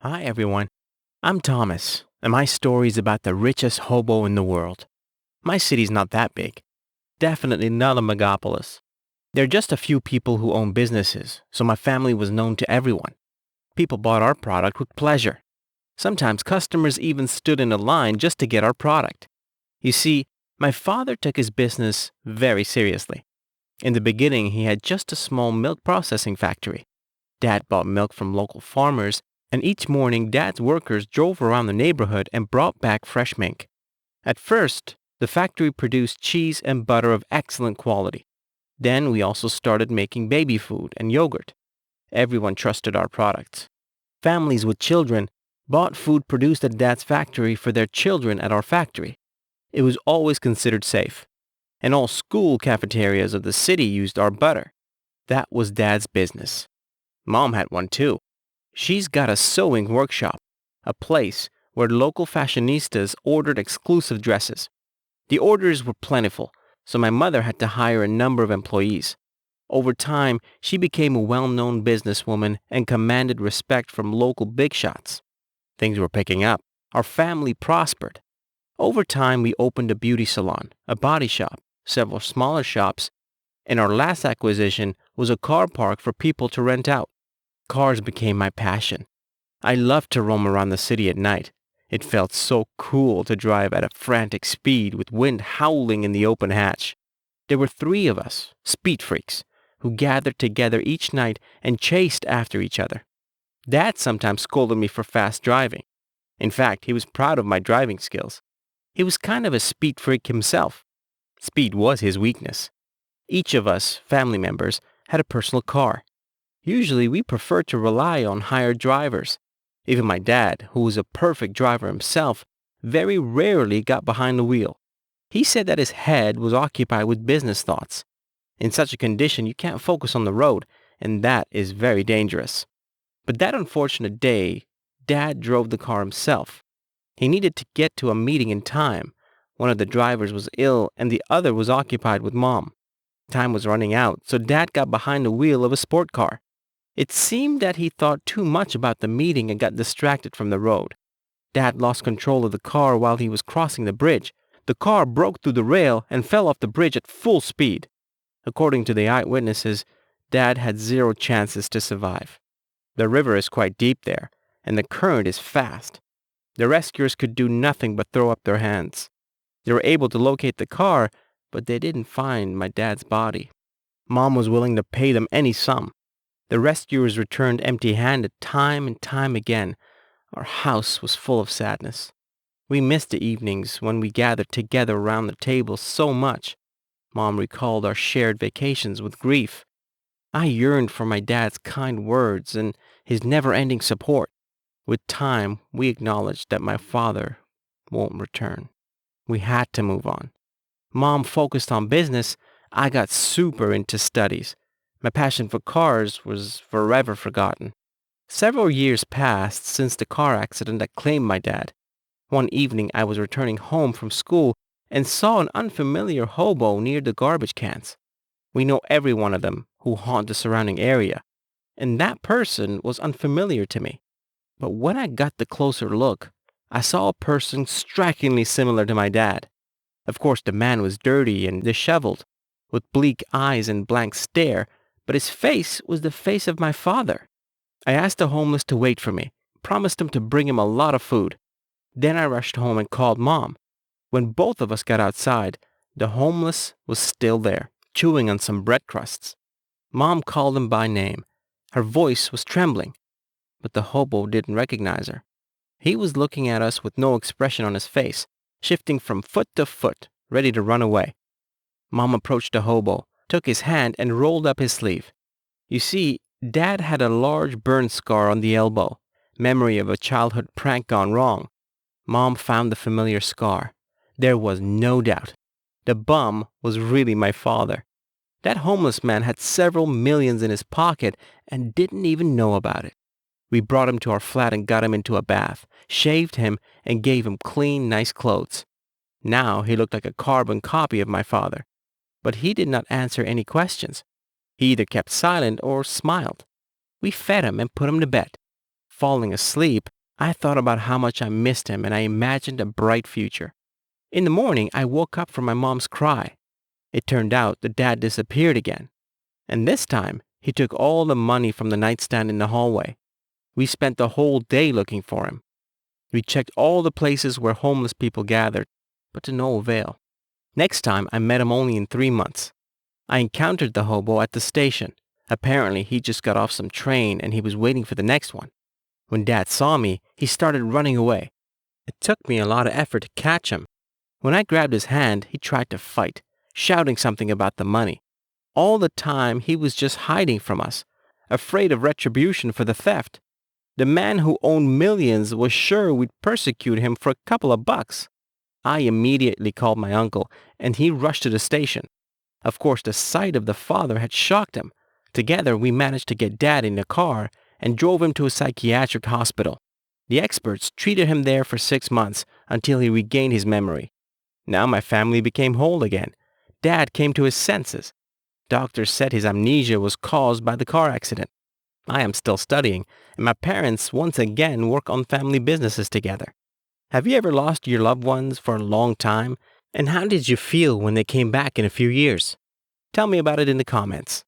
Hi everyone, I'm Thomas, and my story is about the richest hobo in the world. My city's not that big. Definitely not a megapolis. There are just a few people who own businesses, so my family was known to everyone. People bought our product with pleasure. Sometimes customers even stood in a line just to get our product. You see, my father took his business very seriously. In the beginning, he had just a small milk processing factory. Dad bought milk from local farmers, and each morning Dad's workers drove around the neighborhood and brought back fresh mink. At first, the factory produced cheese and butter of excellent quality. Then we also started making baby food and yogurt. Everyone trusted our products. Families with children bought food produced at Dad's factory for their children at our factory. It was always considered safe. And all school cafeterias of the city used our butter. That was Dad's business. Mom had one too. She's got a sewing workshop, a place where local fashionistas ordered exclusive dresses. The orders were plentiful, so my mother had to hire a number of employees. Over time, she became a well-known businesswoman and commanded respect from local big shots. Things were picking up. Our family prospered. Over time, we opened a beauty salon, a body shop, several smaller shops, and our last acquisition was a car park for people to rent out. Cars became my passion. I loved to roam around the city at night. It felt so cool to drive at a frantic speed with wind howling in the open hatch. There were 3 of us, speed freaks, who gathered together each night and chased after each other. Dad sometimes scolded me for fast driving. In fact, he was proud of my driving skills. He was kind of a speed freak himself. Speed was his weakness. Each of us, family members, had a personal car. Usually we preferred to rely on hired drivers. Even my dad, who was a perfect driver himself, very rarely got behind the wheel. He said that his head was occupied with business thoughts. In such a condition, you can't focus on the road, and that is very dangerous. But that unfortunate day, Dad drove the car himself. He needed to get to a meeting in time. One of the drivers was ill, and the other was occupied with Mom. Time was running out, so Dad got behind the wheel of a sport car. It seemed that he thought too much about the meeting and got distracted from the road. Dad lost control of the car while he was crossing the bridge. The car broke through the rail and fell off the bridge at full speed. According to the eyewitnesses, Dad had 0 chances to survive. The river is quite deep there, and the current is fast. The rescuers could do nothing but throw up their hands. They were able to locate the car, but they didn't find my dad's body. Mom was willing to pay them any sum. The rescuers returned empty-handed time and time again. Our house was full of sadness. We missed the evenings when we gathered together around the table so much. Mom recalled our shared vacations with grief. I yearned for my dad's kind words and his never-ending support. With time, we acknowledged that my father won't return. We had to move on. Mom focused on business. I got super into studies. My passion for cars was forever forgotten. Several years passed since the car accident that claimed my dad. One evening I was returning home from school and saw an unfamiliar hobo near the garbage cans. We know every one of them who haunt the surrounding area, and that person was unfamiliar to me. But when I got the closer look, I saw a person strikingly similar to my dad. Of course, the man was dirty and disheveled, with bleak eyes and blank stare, but his face was the face of my father. I asked the homeless to wait for me, promised him to bring him a lot of food. Then I rushed home and called Mom. When both of us got outside, the homeless was still there, chewing on some bread crusts. Mom called him by name. Her voice was trembling, but the hobo didn't recognize her. He was looking at us with no expression on his face, shifting from foot to foot, ready to run away. Mom approached the hobo, took his hand and rolled up his sleeve. You see, Dad had a large burn scar on the elbow, memory of a childhood prank gone wrong. Mom found the familiar scar. There was no doubt. The bum was really my father. That homeless man had several millions in his pocket and didn't even know about it. We brought him to our flat and got him into a bath, shaved him, and gave him clean, nice clothes. Now he looked like a carbon copy of my father. But he did not answer any questions. He either kept silent or smiled. We fed him and put him to bed. Falling asleep, I thought about how much I missed him and I imagined a bright future. In the morning, I woke up from my mom's cry. It turned out the dad disappeared again. And this time, he took all the money from the nightstand in the hallway. We spent the whole day looking for him. We checked all the places where homeless people gathered, but to no avail. Next time, I met him only in 3 months. I encountered the hobo at the station. Apparently, he just got off some train and he was waiting for the next one. When Dad saw me, he started running away. It took me a lot of effort to catch him. When I grabbed his hand, he tried to fight, shouting something about the money. All the time, he was just hiding from us, afraid of retribution for the theft. The man who owned millions was sure we'd persecute him for a couple of bucks. I immediately called my uncle, and he rushed to the station. Of course, the sight of the father had shocked him. Together, we managed to get Dad in the car and drove him to a psychiatric hospital. The experts treated him there for 6 months until he regained his memory. Now my family became whole again. Dad came to his senses. Doctors said his amnesia was caused by the car accident. I am still studying, and my parents once again work on family businesses together. Have you ever lost your loved ones for a long time? And how did you feel when they came back in a few years? Tell me about it in the comments.